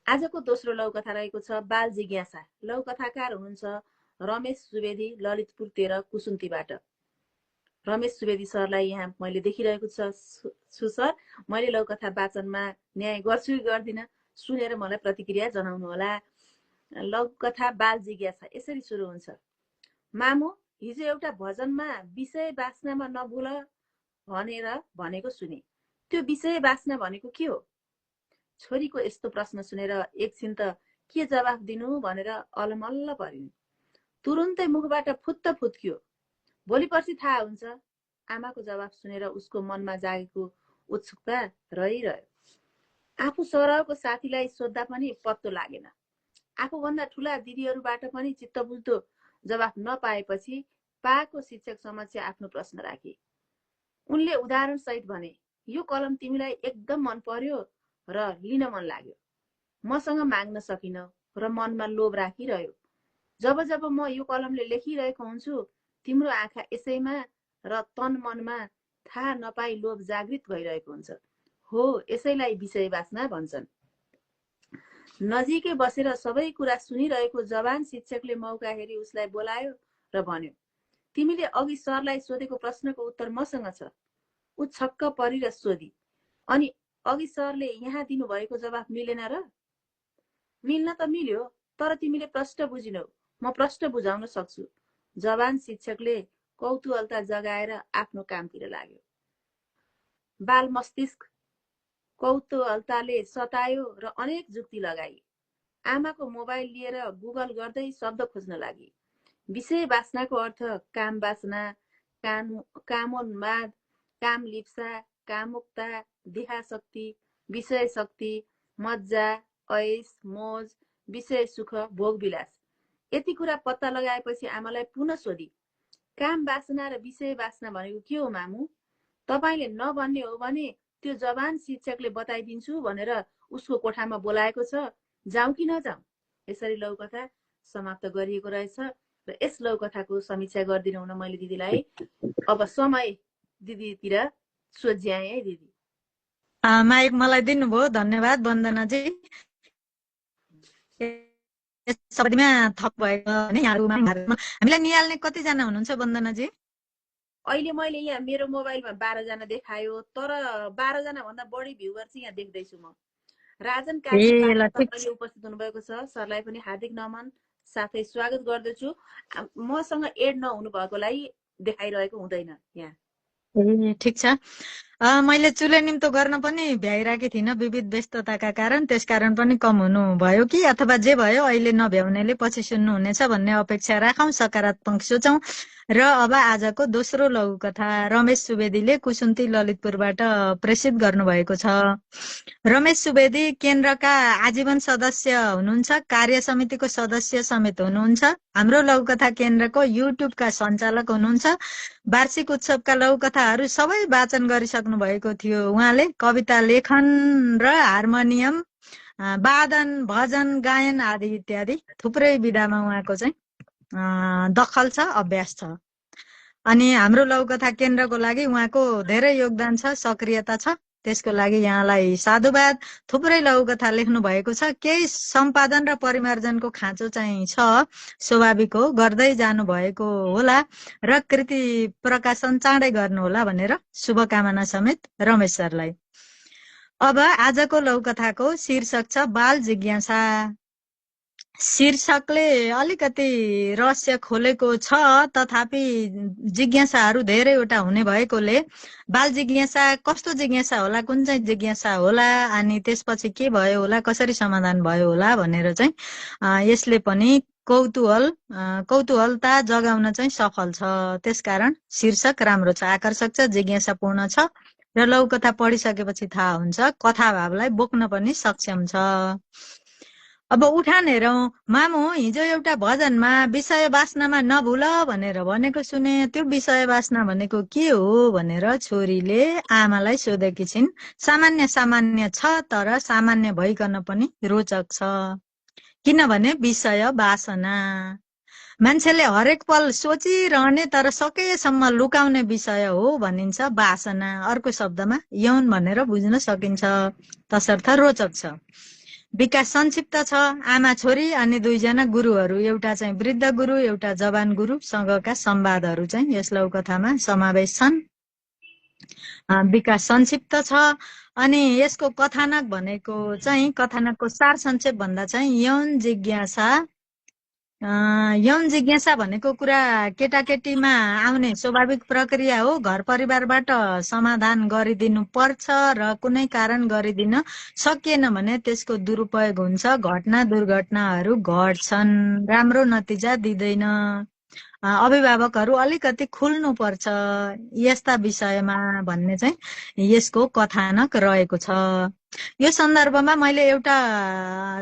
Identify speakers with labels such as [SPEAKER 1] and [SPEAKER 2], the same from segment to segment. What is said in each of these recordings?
[SPEAKER 1] आजको दोस्रो लघुकथा रहेको छ बाल जिज्ञासा। लघुकथाकार हुनुहुन्छ रमेश सुवेदी, ललितपुर 13 कुसुन्तीबाट। रमेश सुवेदी सरलाई यहाँ मैले देखिरहेको छु सर। मैले लघुकथा वाचनमा न्याय गर्छु कि गर्दिन, सुनेर मलाई प्रतिक्रिया जनाउनुहोला। लघुकथा बाल जिज्ञासा यसरी सुरु हुन्छ। मामु, हिजो एउटा भजनमा विषय बाँच्नमा नभुल भनेर भनेको सुने, त्यो विषय बाँच्न भनेको के हो? छोरीको यस्तो प्रश्न सुनेर एकछिन त के जवाफ दिनु भनेर अलमल्ल परिन्। तुरुन्तै मुखबाट फुत्त फुत्कियो, भोलि पर्सि थाहा हुन्छ। आमाको जवाफ सुनेर उसको मनमा जागेको उत्सुकता रहिरह्यो। आफू सरहको साथीलाई सोद्धा पनि पत्तो लागेन। आफूभन्दा ठुला दिदीहरूबाट पनि चित्तबुझ्दो जवाफ नपाएपछि पाको शिक्षक समक्ष आफ्नो प्रश्न राखे। उनले उदाहरण सहित भने, यो कलम तिमीलाई एकदम मन पर्यो र लिन मन लाग्यो। मसँग माग्न सकिन र मनमा लोभ राखिरह्यो। जब जब म यो कलमले लेखिरहेको हुन्छु, तिम्रो आँखा यसैमा र तन मनमा थाहा नपाई लोभ जागृत भइरहेको हुन्छ। हो, यसैलाई विषय वासना भन्छन्। नजिकै बसेर सबै कुरा सुनिरहेको जवान शिक्षकले मौका हेरी उसलाई बोलायो र भन्यो, तिमीले अघि सरलाई सोधेको प्रश्नको उत्तर मसँग छ। ऊ छक्क परेर सोधी, अनि अघि सरले यहाँ दिनुभएको जवाफ मिलेन र? मिल्न त मिल्यो, तर तिमीले प्रश्न बुझिनौ। म प्रश्न बुझाउन सक्छु। जवान शिक्षकले कौतूहलता जगाएर आफ्नो कामतिर लाग्यो। बाल मस्तिष्क कौतूहलताले सतायो र अनेक जुक्ति लगाई। आमाको मोबाइल लिएर गुगल गर्दै शब्द खोज्न लागि। विषय वासनाको अर्थ काम वासना, कामोन्माद, काम लिप्सा, कामुकता, देहाशक्ति, विषय शक्ति, मज्जा, ऐश, मोज, विषय सुख, भोगविलास। यति कुरा पत्ता लगाएपछि आमालाई पुनः सोधी, काम वासना र विषय वासना भनेको के हो मामु? तपाईले नभन्ने हो भने त्यो जवान शिक्षकले बताइदिन्छु भनेर उसको कोठामा बोलाएको छ। जाउँ कि नजाउँ? यसरी लघुकथा समाप्त गरिएको रहेछ र यस लघुकथाको समीक्षा गरिदिनु हुन मैले दिदीलाई अब समय दिदीतिर सोझ्याएँ है दिदी।
[SPEAKER 2] माइक मलाई दिनुभयो, धन्यवाद वन्दनाजी। सबैमा थप भएको भने हामीलाई निहाल्ने कतिजना हुनुहुन्छ वन्दनाजी?
[SPEAKER 1] अहिले मैले यहाँ मेरो मोबाइलमा 12 जना देखायो, तर 12 जना भन्दा बढी भ्युवर चाहिँ यहाँ देख्दैछु म। राजन कार्की उपस्थित हुनुभएको छ, सरलाई पनि हार्दिक नमन साथै स्वागत गर्दछु। मसँग एड नहुनु भएकोलाई देखाइरहेको हुँदैन यहाँ।
[SPEAKER 2] ए ठिक छ। मैले चुले निम्तो गर्न पनि भ्याइरहेकी थिइनँ विविध व्यस्तताका कारण, त्यसकारण पनि कम हुनु भयो कि अथवा जे भयो अहिले नभ्याउनेले पछि सुन्नुहुनेछ भन्ने अपेक्षा राखौँ, सकारात्मक सोचौँ। र अब आजको दोस्रो लघुकथा रमेश सुवेदीले कुसुन्ती ललितपुरबाट प्रेषित गर्नुभएको छ। रमेश सुवेदी केन्द्रका आजीवन सदस्य हुनुहुन्छ, कार्य समितिको सदस्य समेत हुनुहुन्छ, हाम्रो लघुकथा केन्द्रको युट्युबका सञ्चालक हुनुहुन्छ। वार्षिक उत्सवका लघुकथाहरू सबै वाचन गरिसक्नु भएको थियो। उहाँले कविता लेखन र हार्मोनियम वादन, भजन गायन आदि इत्यादि थुप्रै विधामा उहाँको चाहिँ दखल छ, अभ्यास छ। अनि हाम्रो लघुकथा केन्द्रको लागि उहाँको धेरै योगदान छ, सक्रियता छ, त्यसको लागि यहाँलाई साधुवाद। थुप्रै लघुकथा लेख्नु भएको छ, केही सम्पादन र परिमार्जनको खाँचो चाहिँ छ, स्वाभाविक हो, गर्दै जानु भएको होला र कृति प्रकाशन चाँडै गर्नुहोला भनेर शुभकामना समेत रमेश सरलाई। अब आजको लघुकथाको शीर्षक छ बाल जिज्ञासा। शीर्षकले अलिकति रहस्य खोलेको छ, तथापि जिज्ञासाहरू धेरैवटा हुने भएकोले बाल जिज्ञासा कस्तो जिज्ञासा होला, कुन चाहिँ जिज्ञासा होला, अनि त्यसपछि के भयो होला, कसरी समाधान भयो होला भनेर चाहिँ यसले पनि कौतूहलता जगाउन चाहिँ सफल छ। त्यसकारण शीर्षक राम्रो छ, आकर्षक छ, जिज्ञासापूर्ण छ र लघुकथा पढिसकेपछि थाहा हुन्छ कथाभावलाई बोक्न पनि सक्षम छ। अब उठान हेरौँ। मामु, हिजो एउटा भजनमा विषय वासनामा नभुल भनेर भनेको सुने, त्यो विषय वासना भनेको के हो भनेर छोरीले आमालाई सोधेकी छिन्। सामान्य सामान्य छ, तर सामान्य भइकन पनि रोचक छ। किनभने विषय वासना मान्छेले हरेक पल सोचिरहने तर सकेसम्म लुकाउने विषय हो भनिन्छ वासना। अर्को शब्दमा यौन भनेर बुझ्न सकिन्छ, तसर्थ रोचक छ। विकास संक्षिप्त छ। आमा छोरी अनि 2 जना गुरुहरू, एउटा चाहिँ वृद्ध गुरु एउटा जवान गुरुसँगका संवादहरू चाहिँ यस लघुकथामा समावेश छन्। विकास संक्षिप्त छ। अनि यसको कथानक भनेको चाहिँ कथानकको सार संक्षेप भन्दा चाहिँ यौन जिज्ञासा भनेको कुरा केटाकेटीमा आउने स्वाभाविक प्रक्रिया हो। घर परिवारबाट समाधान गरिदिनु पर्छ र कुनै कारण गरिदिन सकिएन भने त्यसको दुरुपयोग हुन्छ, घटना दुर्घटनाहरू घट्छन्, राम्रो नतिजा दिँदैन। अभिभावकहरू अलिकति खुल्नु पर्छ यस्ता विषयमा भन्ने चाहिँ यसको कथानक रहेको छ। यो सन्दर्भमा मैले एउटा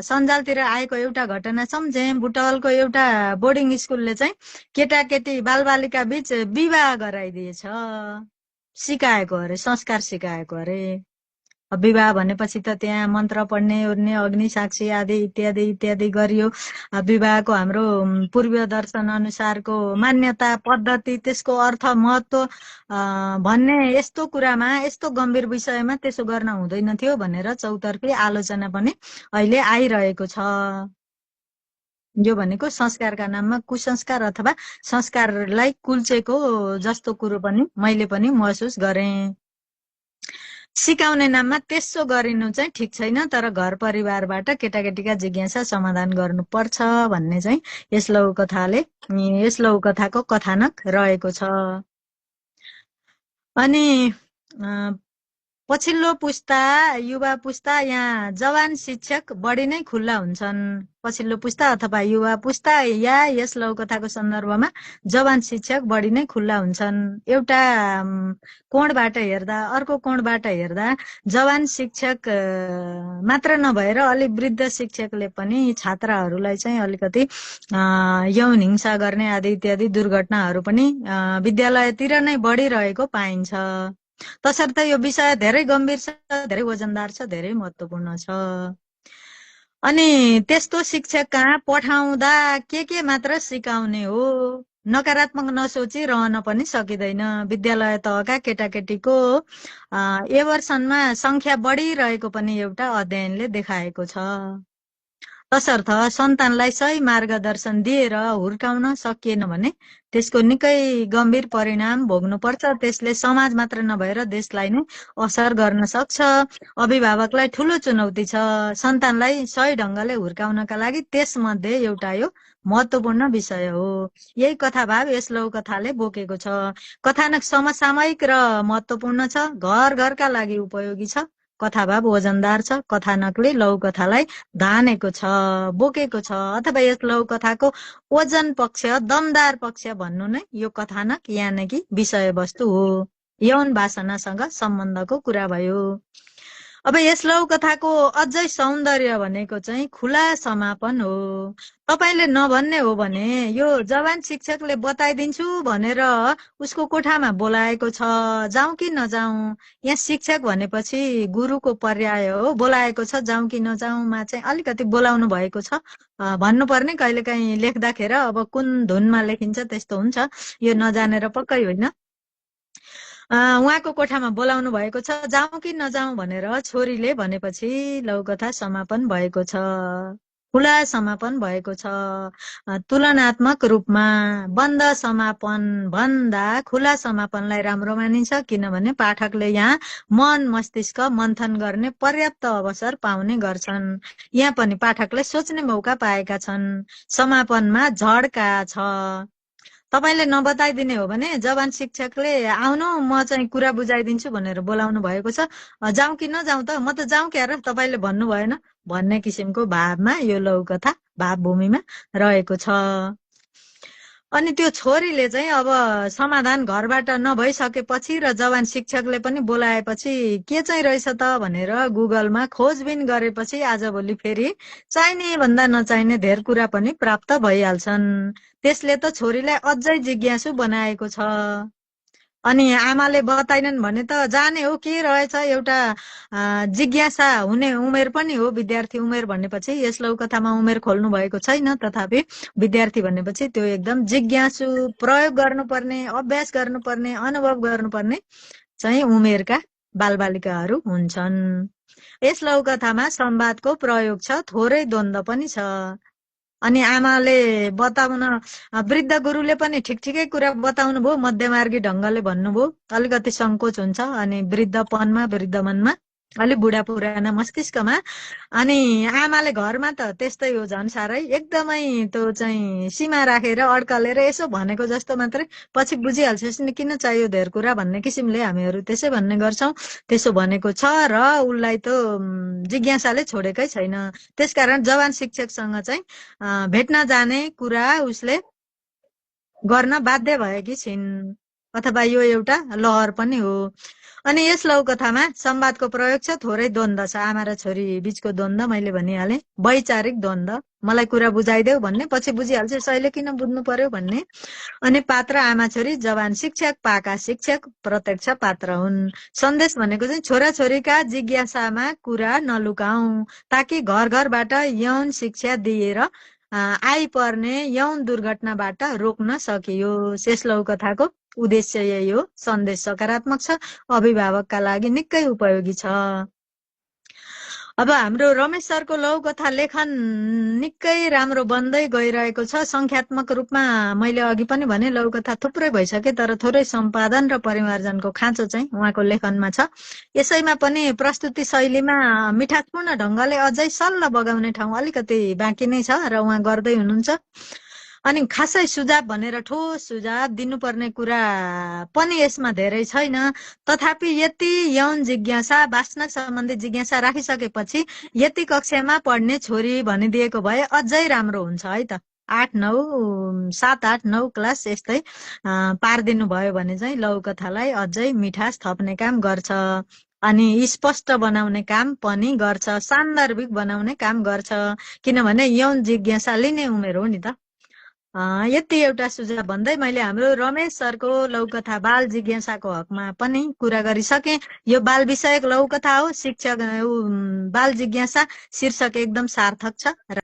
[SPEAKER 2] सञ्जालतिर आएको एउटा घटना सम्झे। बुटवलको एउटा बोर्डिङ स्कुलले चाहिँ केटाकेटी बालबालिका बीच विवाह गराइदिएछ। सिकाएको अरे, संस्कार सिकाएको अरे। विवाह भनेपछि त त्यहाँ मन्त्र पढ्ने ओर्ने अग्नि साक्षी आदि इत्यादि इत्यादि गरियो। विवाहको हाम्रो पूर्वीय दर्शन अनुसारको मान्यता पद्धति, त्यसको अर्थ महत्व भन्ने यस्तो कुरामा, यस्तो गम्भीर विषयमा त्यसो गर्न हुँदैन थियो भनेर चौतर्फी आलोचना पनि अहिले आइरहेको छ। यो भनेको संस्कारका नाममा कुसंस्कार अथवा संस्कारलाई कुल्चेको जस्तो कुरो पनि मैले पनि महसुस गरेँ। सिकाउने नाममा त्यसो गरिनु चाहिँ ठिक छैन, तर घर परिवारबाट केटाकेटीका जिज्ञासा समाधान गर्नुपर्छ भन्ने चाहिँ यस लघुकथाको कथानक रहेको छ। अनि पछिल्लो पुस्ता, युवा पुस्ता, यहाँ जवान शिक्षक बढी नै खुल्ला हुन्छन्। पछिल्लो पुस्ता अथवा युवा पुस्ता या यस लघुकथाको सन्दर्भमा जवान शिक्षक बढी नै खुल्ला हुन्छन्। एउटा कोणबाट हेर्दा, अर्को कोणबाट हेर्दा जवान शिक्षक मात्र नभएर अलि वृद्ध शिक्षकले पनि छात्राहरूलाई चाहिँ अलिकति यौन हिंसा गर्ने आदि इत्यादि दुर्घटनाहरू पनि विद्यालयतिर नै बढिरहेको पाइन्छ। तसर्थ यो विषय धेरै गम्भीर छ, धेरै वजनदार छ, धेरै महत्त्वपूर्ण छ। अनि त्यस्तो शिक्षक कहाँ पठाउँदा के मात्र सिकाउने हो, नकारात्मक नसोची रहन पनि सकिँदैन। विद्यालय तहका केटाकेटीको एवर्सनमा संख्या बढिरहेको पनि एउटा अध्ययनले देखाएको छ। तसर्थ सन्तानलाई सही मार्गदर्शन दिएर हुर्काउन सकिएन भने त्यसको निकै गम्भीर परिणाम भोग्नुपर्छ। त्यसले समाज मात्र नभएर देशलाई नै असर गर्न सक्छ। अभिभावकलाई ठूलो चुनौती छ सन्तानलाई सही ढंगले हुर्काउनका लागि। त्यसमध्ये एउटा यो महत्त्वपूर्ण विषय हो। यही कथाभाव यस लघुकथाले बोकेको छ। कथानक समसामयिक र महत्त्वपूर्ण छ, घर घरका लागि उपयोगी छ। कथाभाव वजनदार छ। कथानकले लघुकथालाई धानेको छ, बोकेको छ। अथवा यस लघुकथाको वजन पक्ष, दमदार पक्ष भन्नु नै यो कथानक यानि विषयवस्तु हो। यौन वासनासँग सम्बन्धको कुरा भयो। अब यस लघुकथाको अझै सौन्दर्य भनेको चाहिँ खुला समापन हो। तपाईले नभन्ने हो भने यो जवान शिक्षकले बताइदिन्छु भनेर उसको कोठामा बोलाएको छ, जाउँ कि नजाउँ। यहाँ शिक्षक भनेपछि गुरुको पर्याय हो। बोलाएको छ, जाउँ कि नजाउँमा चाहिँ अलिकति बोलाउनु भएको छ भन्नुपर्ने। कहिलेकाहीँ लेख्दाखेर अब कुन धुनमा लेखिन्छ त्यस्तो हुन्छ, यो नजानेर पक्कै होइन। उहाँको कोठामा बोलाउनु भएको छ, जाउँ कि नजाउँ भनेर छोरीले भनेपछि लघुकथा समापन भएको छ, खुला समापन भएको छ। तुलनात्मक रूपमा बन्द समापन भन्दा खुला समापनलाई राम्रो मानिन्छ, किनभने पाठकले यहाँ मन मस्तिष्क मन्थन गर्ने पर्याप्त अवसर पाउने गर्छन्। यहाँ पनि पाठकले सोच्ने मौका पाएका छन्। समापनमा झड्का छ। तपाईले नबताइदिने हो भने जवान शिक्षकले आउनु म चाहिँ कुरा बुझाइदिन्छु भनेर बोलाउनु भएको छ, जाउँ कि नजाउँ त, म त जाउँ क्यार, तपाईले भन्नु भएन भन्ने किसिमको भावमा यो लघुकथा भावभूमिमा रहेको छ। अनि त्यो छोरीले चाहिँ अब समाधान घरबाट नभइसकेपछि र जवान शिक्षकले पनि बोलाएपछि के चाहिँ रहेछ त भनेर गुगलमा खोजबिन गरेपछि आजभोलि फेरि चाहिने भन्दा नचाहिने धेर कुरा पनि प्राप्त भइहाल्छन्। त्यसले त छोरीलाई अझै जिज्ञासु बनाएको छ। अनि आमाले बताइनन् भने त जाने हो के रहेछ, एउटा जिज्ञासा हुने उमेर पनि हो विद्यार्थी उमेर भनेपछि। यस लघुकथामा उमेर खोल्नु भएको छैन, तथापि विद्यार्थी भनेपछि त्यो एकदम जिज्ञासु, प्रयोग गर्नुपर्ने, अभ्यास गर्नुपर्ने, अनुभव गर्नुपर्ने चाहिँ उमेरका बालबालिकाहरू हुन्छन्। यस लौकथामा संवादको प्रयोग छ, थोरै द्वन्द्व पनि छ। अनि आमाले बताउन वृद्ध गुरुले पनि ठिक ठिकै कुरा बताउनु भयो, मध्यमार्गी ढङ्गले भन्नुभयो। अलिकति सङ्कोच हुन्छ अनि वृद्धपनमा वृद्ध मनमा अलिक बुढा पुराना मस्तिष्कमा। अनि आमाले घरमा त त्यस्तै हो, झन् साह्रै एकदमै त्यो चाहिँ सीमा राखेर अड्कलेर यसो भनेको जस्तो मात्रै, पछि बुझिहाल्छस् नि किन चाहियो धेर कुरा भन्ने किसिमले हामीहरू त्यसै भन्ने गर्छौँ। त्यसो भनेको छ र उसलाई त जिज्ञासाले छोडेकै छैन। त्यसकारण जवान शिक्षकसँग चाहिँ भेट्न जाने कुरा उसले गर्न बाध्य भएकी छिन्, अथवा यो एउटा लहर पनि हो। अनि यस लौकथामा संवादको प्रयोग छ, थोरै द्वन्द्व छ। आमा र छोरी बीचको द्वन्द्व मैले भनिहालेँ, वैचारिक द्वन्द्व। मलाई कुरा बुझाइदेऊ भन्ने, पछि बुझिहाल्छ अहिले किन बुझ्नु पर्यो भन्ने। अनि पात्र आमा छोरी, जवान शिक्षक, पाका शिक्षक प्रत्यक्ष पात्र हुन्। सन्देश भनेको चाहिँ छोराछोरीका जिज्ञासामा कुरा नलुकाऊ, ताकि घर घरबाट यौन शिक्षा दिएर आइपर्ने यौन दुर्घटनाबाट रोक्न सकियोस्। यस लौकथाको उद्देश्य यही हो। सन्देश सकारात्मक छ, अभिभावकका लागि निकै उपयोगी छ। अब हाम्रो रमेश सरको लौकथा लेखन निकै राम्रो बन्दै गइरहेको छ। संख्यात्मक रूपमा मैले अघि पनि भने लौकथा थुप्रै भइसके, तर थोरै सम्पादन र परिमार्जनको खाँचो चाहिँ उहाँको लेखनमा छ। यसैमा पनि प्रस्तुति शैलीमा मिठासपूर्ण ढङ्गले अझै सल्ल बगाउने ठाउँ अलिकति बाँकी नै छ र उहाँ गर्दै हुनुहुन्छ। अनि खासै सुझाव भनेर ठोस सुझाव दिनुपर्ने कुरा पनि यसमा धेरै छैन। तथापि यति यौन जिज्ञासा, वासना सम्बन्धी जिज्ञासा राखिसकेपछि यति कक्षामा पढ्ने छोरी भनिदिएको भए अझै राम्रो हुन्छ है त। 7, 8, 9 क्लास यस्तै पारिदिनु भयो भने चाहिँ लौकथालाई अझै मिठास थप्ने काम गर्छ। अनि स्पष्ट बनाउने काम पनि गर्छ, सान्दर्भिक बनाउने काम गर्छ। किनभने यौन जिज्ञासा लिने उमेर हो नि त। यति एउटा सुझाव भन्दै मैले हाम्रो रमेश सरको लौकथा बाल जिज्ञासाको हकमा पनि कुरा गरिसके। यो बाल विषयक लौकथा हो, शिक्षक बाल जिज्ञासा शीर्षक एकदम सार्थक छ।